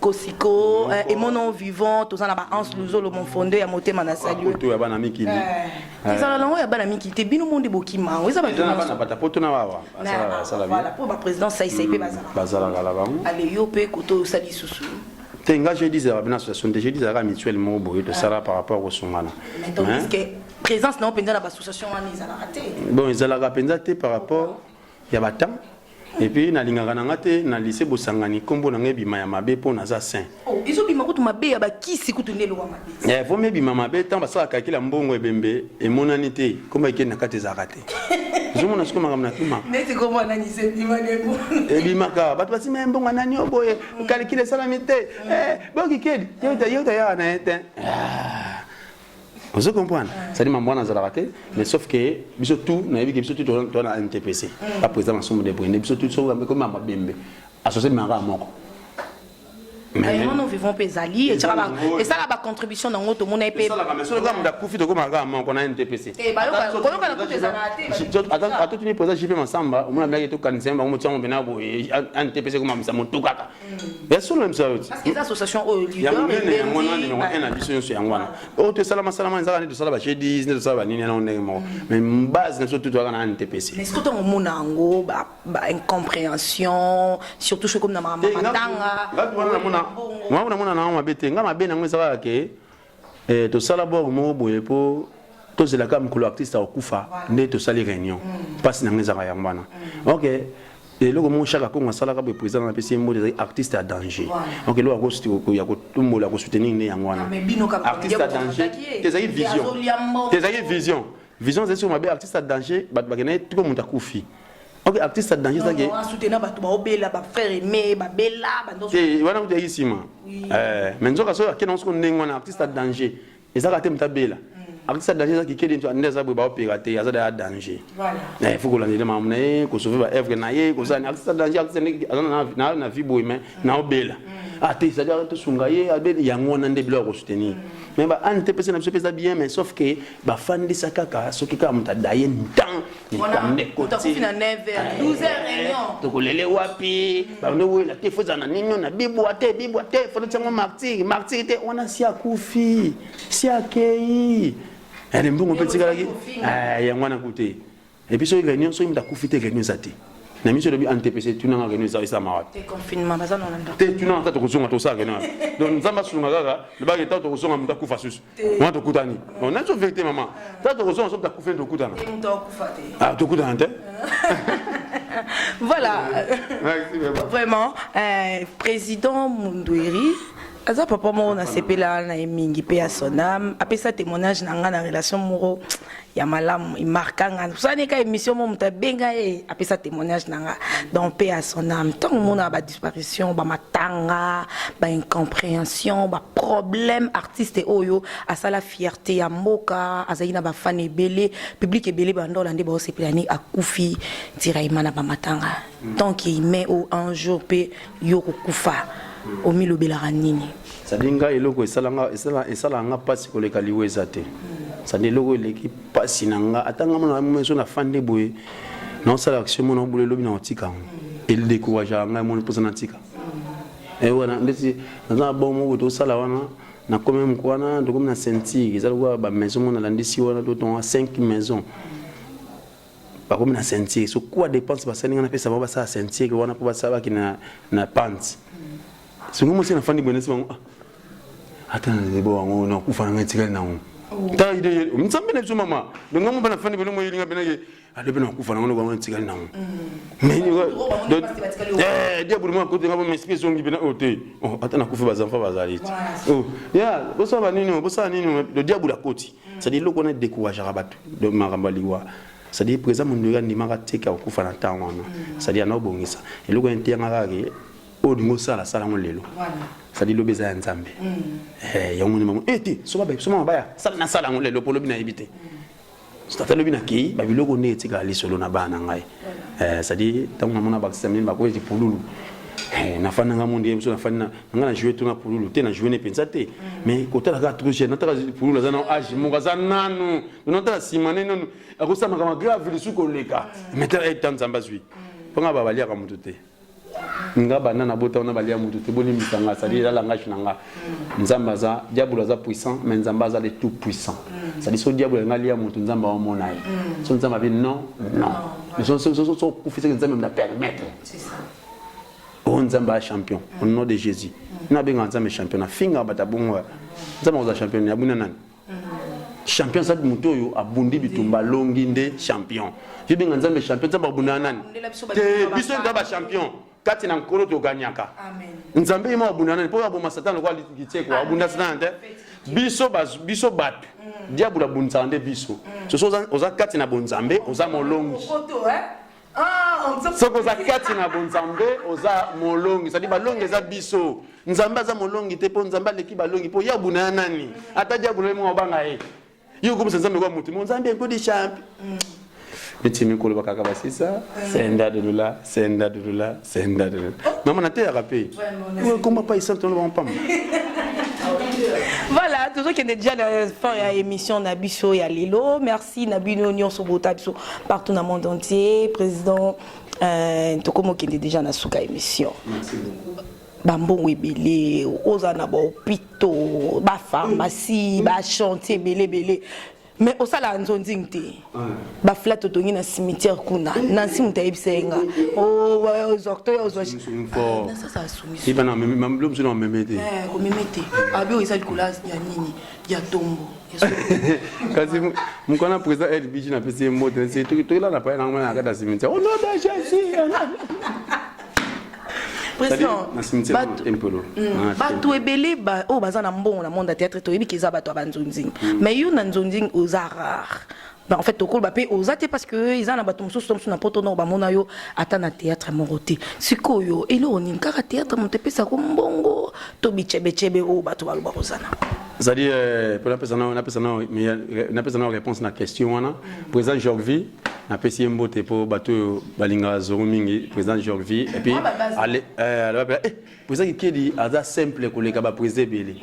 Kosiko, et mon nom vivant, tous en a Hans Luzolo, mon fondé, à Moté Manasalu.
Tu as banami qui dit.
Ils ont la langue, il y a banami qui dit, bien au monde de Bokima. Oui, ça va voilà, pour le président, ça y est, Bazala. Allez, Yopé, Koto, Sali Soussou.
Tenga je disais à l'association je disais à mutuellement de ça par rapport au Somana.
Mais donc que présence non pendant l'association ils a raté.
Bon ils a raté par rapport il y a temps et puis na linga na ngate na lycée Bosangani kombo na ngebima ya mabe po na za saint.
Oh ils ont bima kutu mabe ya ba kisi kutu ndelo wa mabe.
Eh faut mebima mabe tant ba sa kakila mbongo ebembe et monanité comme ikena kate za raté. Je m'en suis comme un climat.
Mais c'est comment on a dit c'est bima de bon.
Et bima ka ba tu même bon nani oboye calculer salamité. Bon kikedi yo ya na ete. Vous comprenez? Ça dit maman dans la raté mais sauf que biso tout na yebi biso tout dans la NTPC. Pas président ensemble de Brende biso tout so comme ma bembe. Associé mara moko.
Mais nous vivons pesali et ça la contribution dans notre monde épée.
Ça la mais sur le gamme d'appuyer de comme un on a NTPC.
Eh bah quand on a coûté ça raté.
Attends tu ne poses JP ensemble on a blague tout quand c'est on tient on bena bo NTPC comme ça mon tout kaka. Bien sûr même ça.
Parce que les associations au leader
et on a numéro 1 à biso sur ngwana. Oh te salama ça de ça ba chez 10 de ça ba nini na on mais base na surtout toi na NTPC.
Mais est-ce que ton monango ba incompréhension surtout chez comme na mama tanga.
Moi on a mon na mabete nga mabe na ngweza ke to sala bo mo boye po to zela kam ko artiste akufa ne to sali réunion passe na ngweza ya mbana. OK et le mo chaka ko sala ka be président na PC mo des artistes à danger. OK lo akosti ko ya ko tumbola ko soutenir ne yangwana. Artiste à danger tes vision. Vision c'est sur mabe artiste à danger ba bakene tout ko mutakufi. OK artiste à danger ça que
soutenir ba to ba obela ba frère aimé ba bella ba ndo
et wana ko ici mais nzoka so ke non so ndenge wana artiste à danger et ça ka te mtabela artiste à danger ça qui kedi to ndeza ba opérater ya za da danger voilà il faut que l'année mamne ko sauver ba œuvre na ye ko ça artiste à danger artiste na vie boy mais na obela ate ça doit être sungaye abeli yangona ndebilo ko soutenir mais ba NTPC na pesa bien mais sauf que ba fan de sakaka soki ka muta daye ntan ni kambe ko
ti na 9h 12h réunion
to kolele wapi ba ndo la te foza na ninyo na bibo ate fo tsango martyr te ona si akufi si akei elle mbongo petit kala ki yangwana kote et puis so réunion so imta kufi te réunion zati na mission de NTPC tu n'as rien ça marat
te confinement bazana nanda
te tu n'as pas to kozonga to ça rien donc nzamba sunga kaka le ba eta to kozonga muta kufa susu moi to kutani on a toujours vérité maman ta to kozonga so ta kufa to kutana ah to kutana te
voilà vraiment président Mundwiri aza papa mo na sepela na mingi pe ya sonam apesa témoignage na nga na relation moro ya malam imarkanga ça ne ka émission mo muta benga e apesa témoignage na nga donc pe ya sonam tant mona ba disparition ba matanga ba incompréhension ba problème artiste oyo asala fierté ya mboka azaina ba fan ebele public ebele bandola ndé ba sepela ni akufi tiraimana ba matanga donc il met au un jour pe yo kufa au milobelaka nini
sadinga eloko esalanga pasi koleka liweza te sadi eloko eleki pasi na nga atanga mona meso na fande boye na osala action mona obule lobi na otika el décourage nga mona posa na tika e wana ndeti na bon mo to sala wana na comme mkwana to comme na sentir ezalwa ba maison mona landisi wana to ton 5 maisons ba comme na sentir so quoi dépense ba salinga na pesa ba sa sentir wana po ba saba kina na pants so ngomo sina fandi bonesi bango atana lebo wango na kufa na ntika na ngo ta ide mtsambe na mama donc ngomo bana fandi bono mo yilinga benage adebe na kufa na ngo ngwa ntika na ngo mais dia buruma ko te ngabo m'explique songi bena ote atana kufa bazamfa bazali ya boso ba nini boso nini do dia bula koti ça dit loko na décourage rabatu de marambaliwa ça dit présent mon ndira ni maka teka kufa na tango na ça dit na bongisa et loko ntenga kake odingo sala sala ngolelo ça dit lobeza ya nzambe yango ni mamu eti so ba so mabaya sala na sala ngolelo polo bina ibite stata lobi na ki ba biloko ne etika lisolo na bana ngai ça dit tango mona ba kisamini ba ko eti pululu na fana nga mundi so na fana nga na jouer tuna pululu te na jouer ne pensa te mais kota la ga trop jeune na ta pululu za na age mo ga za nanu no ta simane no akosa makama grave le suko leka metela etanzamba zui ponga ba balia ka mutu te nga bana na bota na balia mutu te boni misanga ça dit la langage nanga nzamba za diable za puissant mais nzamba za le tout puissant ça dit so diable nga lia mutu nzamba wa monai so nzamba bi non so kufisa nzamba me permettre c'est ça on nzamba champion au nom de Jésus na benga nzamba champion na finga batabunga nzamba za champion ya buna nani champion ça mutu yo abundi bitumba longi nde champion je benga nzamba champion nzamba buna nani te biso nzamba champion kati na nkolo to ganyaka amen nzambe ima abundana po aboma satana kwa litiko abunda satana biso bat diable abunza nde biso so oza kati na bonzambe oza molongi so oza kati na bonzambe oza molongi ça dit balongi eza biso nzambe aza molongi te po nzambe leki balongi po ya abundana nani ata diable mo banga yo comme nzambe kwa mutu nzambe ko di champion Bitimi kolo bakaka basisa senda de lula maman na te ya rapé comment pas ils sont on pas
voilà toujours qui est déjà la fin de l'émission Nabiso ya Lilo merci Nabino Nyon Sobota biso partout dans le monde entier président tokomo qui est déjà na suka émission merci beaucoup bambongo ebele ozana ba hôpitaux ba pharmacie ba chantier belé mais au sala nzonzing te ba flat otongi na cimetière kuna nansi mutayibisenga docteur ça ça soumis
il bana même l'homme non memete
ko memete abi o isali colas ya nini ya tombo
kasi mukona président LBG na pesi moto c'est tout là na pa na ngana ka da cimetière oh non da Jésus président bato ebele
oyo baza na mbongo na monde ya théâtre toyebi keza bato ya banzonzing mais yo na nzonzing oza rare en fait okoloba mpe oza te parce que eza na bato mosusu mosusu na poto nao bamona yo ata na théâtre moko te sikoyo eloko nini kaka théâtre moto epesako mbongo to bichebechebe oyo bato baloba kozana
c'est-à-dire pour la personne réponse na question wana président Jorvi na pesi mbote po bato balinga zoro mingi président Jorvi et puis allez président Kedi aza simple koleka ba président belé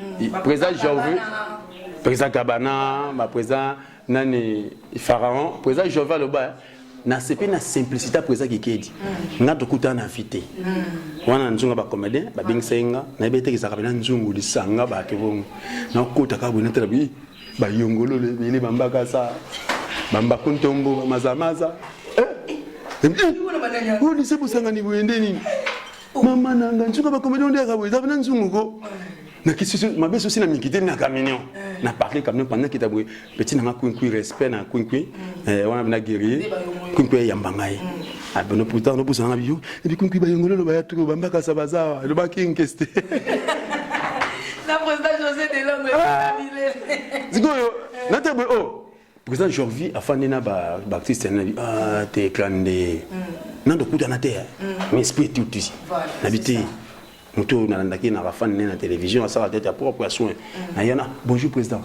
président Jorvi président Kabana ba président nani Pharaon président Jorvi le ba na sepe na simplicité président Kedi nga tokuta na invité wana nzunga ba comédien ba bingsenga na bete ki sakabena nzungu lisanga ba kebongo na kota ka bona terabi ba yongolo le bambaka sa bamba kuntombo mazamaza Oh, lycée pour sangani boyendeni. Maman nanga nsuka ba comédien de ka boyeza bana nzunguko. Na kisi ma beso sina mikite na camion. Na parler camion pendant qu'il taboué. Petit nanga kuinkui respect na kuinkui. Wana bina guerrier. Kuinkui yambangai. Ah ben no pourtant no busanga biyo. Et puis kuinkui ba yongolo lo ba yatuko ba mbaka sabaza. Le ba kinkeste.
La président José Delongo est
Zigoyo. Na taboué oh. Président Jorvi a fait un artiste t'es clandé. Non, de coup d'en terre. Mais esprit tout ici. N'habité. Nous na la télévision, ça va être à propre soin. Bonjour président.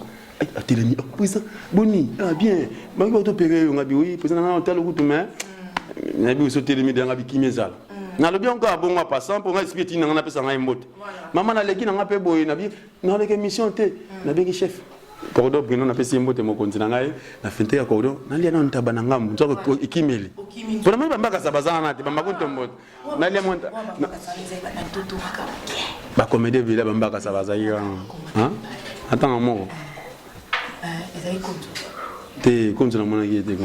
À télé, président. Boni, ah bien. Bango opéré, on a dit oui, président on tel route mais na bi so télé dans la bikimezala. Na le bien encore bon passant pour esprit tin on appelle ça un mot. Maman na leki na pe boy na bi na le mission té na bi chef. Cordo Bruno na pesi mbote mo kontina ngai na finte ya cordo na lia na ntabana ngamu nzoko ikimeli pour moi bambaka sabazana na te bambaka ntombote na lia monta ba comédie villa bambaka sabazaya hein attends un mot
ezai konto
te konto na mona kiete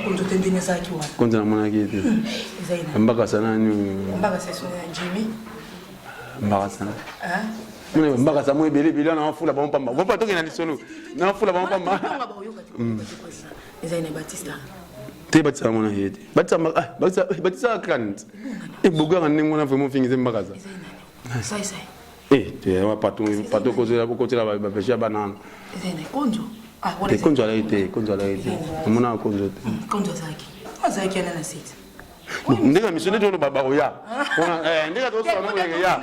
konto tendenya saki wa
konto na mona kiete
ezai na
bambaka sana ni
bambaka seso ya Jimmy
bambaka sana
hein
mune mbaka sa mo ebele bila na fula ba mpamba bo pa toke na lisolo na fula ba mpamba
ezai na Batista
te batisa mona yete batisa krant e boga ngane ngona vraiment fingize mbaka sa
sai
te wa pato kozela bokotela ba pesha banana
ezai na konjo
te konjo ala ite mona konjo
zaki azaki ana na site
ndeka misone to baba oya ndeka to sona mo ya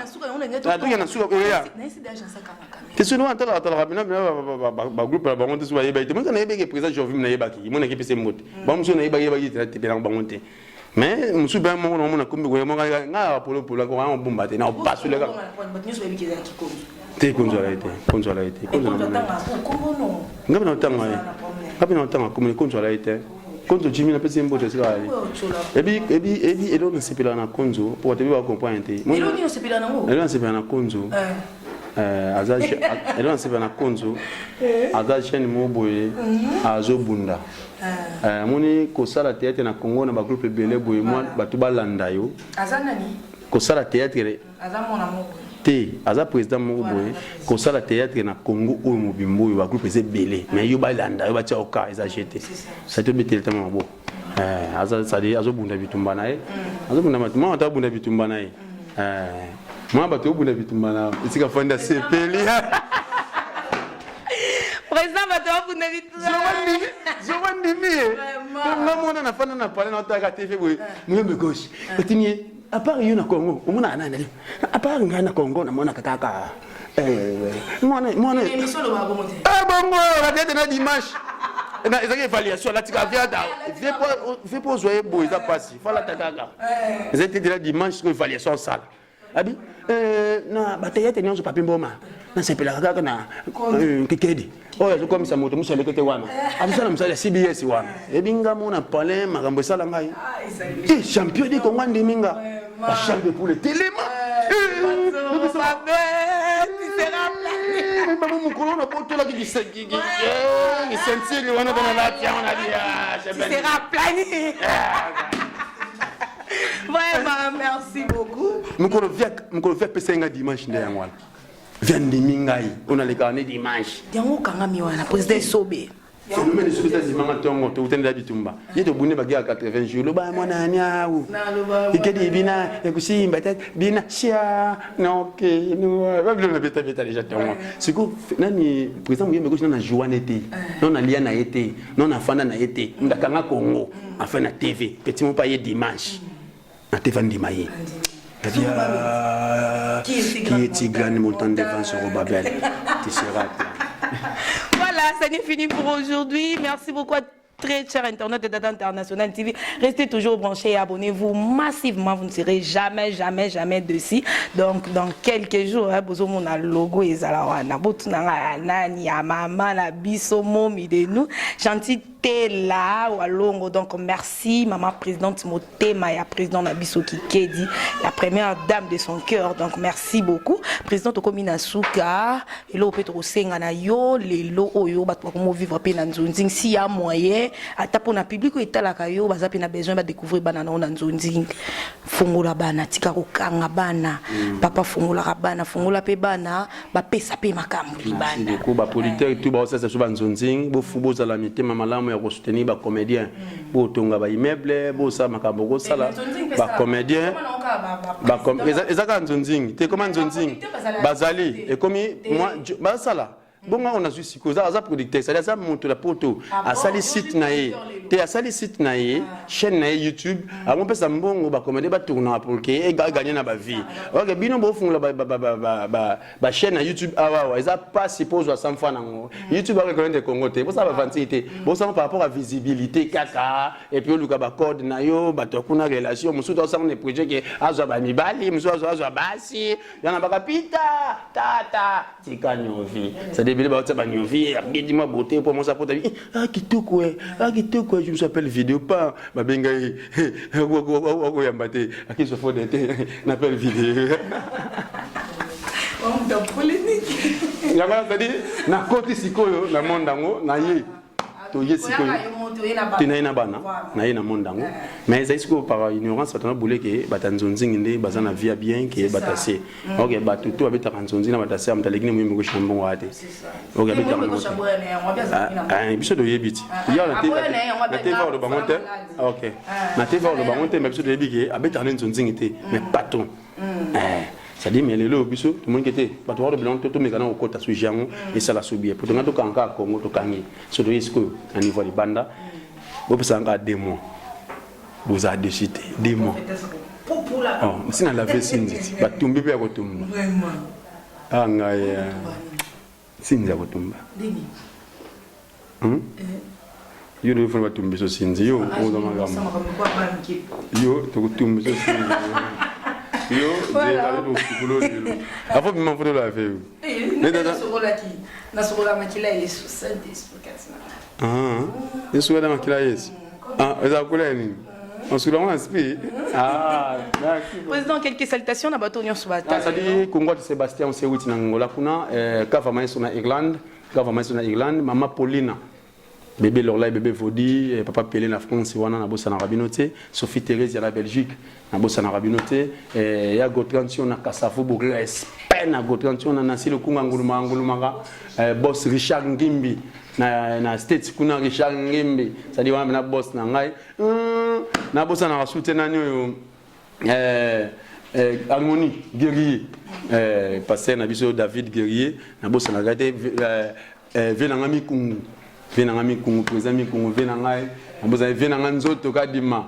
na na suka ya te sunu antala atala bina ba groupe ba monte suba yeba ite mo kana yebe ke président Jovi na yeba ki mo na ke pese mbote ba mo sona yeba te pe na ba monte mais mo suba mo na kombi ko mo nga polo ko nga bomba te na pas sur le gars te konjola ite ngabina utanga komuni konjola ite konzo Jimmy na pesi mbote sika ali ebi elo na sepela na konzo pour te ba comprendre te
elo ni sepela na ngo
elo na sepela na konzo azaje elo na sepela na konzo azaje ni moboye azobunda moni ko sala théâtre na Congo na ba groupe belé boye moi batu balanda yo
azana ni
ko sala théâtre
azamona moko
te aza président moko boye ko sala théâtre na Congo o mobimbo yo ba groupe eze belé mais yo balanda yo batia oka eza jeté ça te mettre tellement bon aza sali azobunda bitumba nae azobunda matuma atabunda bitumba nae moi bato obunda bitumba na isika fanda sepeli
président bato obunda bitumba
zowandi ngamona na fanda na pale na taka TV boye mwembe gauche otini à part yo na Congo omona nani à part nga na Congo na mona kaka mona
émission lo ba bomote
bongo la tête na dimanche na ezaki évaluation la tika via da fait pour jouer boy ça passe fala takaka ezaki de dimanche ko évaluation sala abi na batayete nyonso papi mboma na sepela kaka na kikedi oyo zo komisa moto musale tete wana abisala musale CBS wana ebinga mona palais makambo sala ngai champion de Congo ndeminga ba champion pour le téléma maman mukolo na potola ki sentir wana dans la tia on a dit
tu seras plané. Vraiment, merci beaucoup.
Mukolo via pesenga dimanche nde yango wana via ndimingai ona le kane dimanche
yango kanga miwana président Sobe
phénomène de société dimanga tongo to utenda bitumba yeto bunne bagia 80 jours lo ba mwana nyaawu ikedi bina ekusimba tat bina sia no ke no ba blo na beta déjà tongo siko nani président muyembe ko na joanete non na lia na été non na fanda na été ndakanga Congo afin na TV petit mo pa ye dimanche na TV ndimaye qui est Tigran montant de défense au Babel tu seras
voilà, ça n'est fini pour aujourd'hui. Merci beaucoup à très cher internaute de Dada International TV. Restez toujours branchés et abonnez-vous massivement. Vous ne serez jamais dessus. Donc, dans quelques jours, on a le logo et ça, on a nani, maman, la bisomo, de nous. Gentil. Tela Walongo. Donc merci maman présidente Motema et président Nabiso Kikedi, la première dame de son cœur. Donc merci beaucoup président Tokomina Souka et lo peut osenga na yo lelo oyo ba ko vivre pe na nzonzing si ya moyen ata pona public et tala kayo baza pe na besoin ba découvrir bana na nzonzing fungola bana tika ko kanga bana papa fungola bana fungola pe bana ba pesa pe makambo bana
ko ba politique tout ba ça so ba nzonzing bo fubo za la mitema malamu ya ko soutenir ba comédien bo tonga ba immeuble bo sa makambo ko sala ba comédien ba ezaka nzonzing te comment nzonzing bazali et comme moi ba sala bonga on a su siko za producteur ça ça monte la poto a sali site nae te a sali site nae chaîne nae YouTube a mon pesa mbongo ba comédie ba tourner pour que e gagner na ba vie OK bino bo fungula ba chaîne na YouTube awa eza pas suppose à 100 fois nango YouTube ba reconnaître de Congo te bo ça ba vanité bo ça par rapport à visibilité kaka et puis luka ba code na yo ba to kuna relation musu to ça on est projet que azwa ba mibali musu azwa basi yana ba kapita tata tikanyo vie débile ba tsa ba nyovi abidi ma beauté pour moi ça porte ah kitoko je me s'appelle vidéo pas ba benga ko yambate aki so fo dete na appelle vidéo on da polémique yama tadi na koti sikoyo na mondango na ye to ye sikoyo tina bana na ye na mondango mais ça isko par ignorance batana boule ke batanzonzing ndé bazana via bien ke batase OK ba tuto abeta kanzonzing na batase am talekini mwimbo ko shambon wate OK abeta ah biso do yebiti ya na te va le bangote OK na te va le bangote mais biso do yebiki abeta nzonzing té mais patron ça dit mais le biso tout le monde qui était pas toi le blanc tout mais quand on côté sur jango et ça la subir pour donc to kanka Congo to kangi so do isko à niveau de banda bo pesa nga 2 mois vous a décidé 2 mois oh si na la vie sinzi batumbi pe ko tumba vraiment anga ya sinza ko tumba yo do fona batumbi so sinzi yo o do magamba yo to tumbi so sinzi yo voilà avant même faut la faire mais dans ce rôle qui dans ce rôle là makila il est sous 7 pour 4 ah est sous la makila est ah ça couleur ni on se lance esprit ah
président quelques salutations na bato nyon subata
ça dit Congo de Sébastien Sewiti na Angola kuna gouvernement sur na Irlande mama Paulina bébé Lorla bébé Vodi papa Pelé na France wana na bossa na rabinoté Sophie Thérèse ya la Belgique na bossa na rabinoté ya Gotrantion na Kasafu Bourg Espagne na Gotrantion na Nasi le Kunga nguluma boss Richard Ngimbi na States kuna Richard Ngimbi ça dit wana na boss na ngai na bossa na soutenir nyo Harmonie Guerrier passer na biso David Guerrier na bossa na gade Venangami Kungu venangami Kungu présami Kungu venangai boza venanga nzoto kadima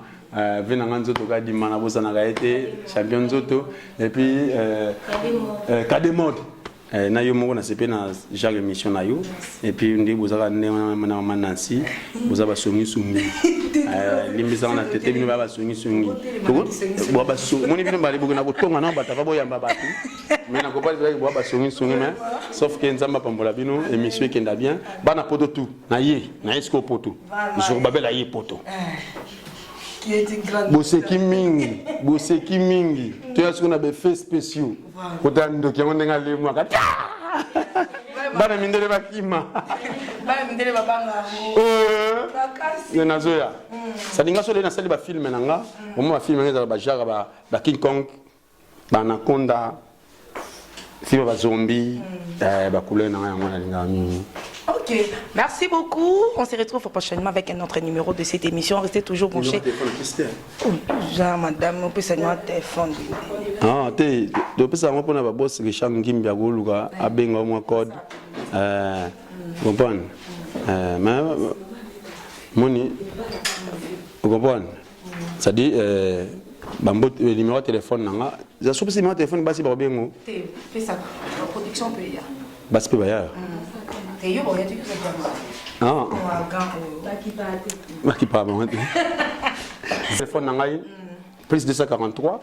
venanga nzoto kadima na boza na gaete champion nzoto et puis kademode na yo moko na sepe na genre émission na yo et puis ndi boza na manansi boza ba songi sungi limbisa na tete bino ba songi sungi bo ba songi moni bino bali buguna botonga na bataka boyamba batu mais na ko pas bo ba songi sungi mais sauf que nzamba pambola bino émission kenda bien bana poto tout na ye na esko poto je babela ye poto qui est une grande boseki mingi tu as ce qu'on a des faits spéciaux kota ndoki yango nga le mwa kata bana mindele bakima bana mindele babanga bakasi na zoya salinga so le na sali ba film nanga mo ba film ngeza ba jara ba King Kong ba Anaconda film ba zombie ba couleur nanga yango na linga mi.
Ok, merci beaucoup. On se retrouve prochainement avec un autre numéro de cette émission. Restez toujours branchés. Jean, madame, on peut s'en téléphone.
Ah, tu peux savoir pour notre boss Richard Ngimbi à Goluga, à Benga, mon code. Vous comprenez? Mais, moni, vous comprenez? Ça dit, le numéro de téléphone, je suis le numéro de téléphone, c'est pas bien.
Fais ça, la production peut y aller.
C'est pas bien. Ah. Téléphone nangai plus 243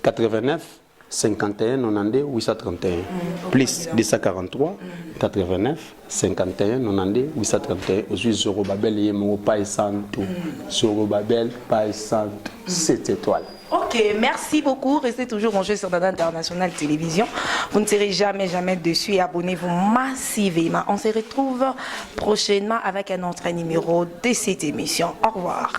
89 51 92 831 plus 243 89 51 92 831 aujourd'hui Zorobabel Yemo pas santo Zorobabel pas santo 7 étoiles.
Ok, merci beaucoup. Restez toujours branchés sur Dada International Télévision. Vous ne serez jamais dessus et abonnez-vous massivement. On se retrouve prochainement avec un autre numéro de cette émission. Au revoir.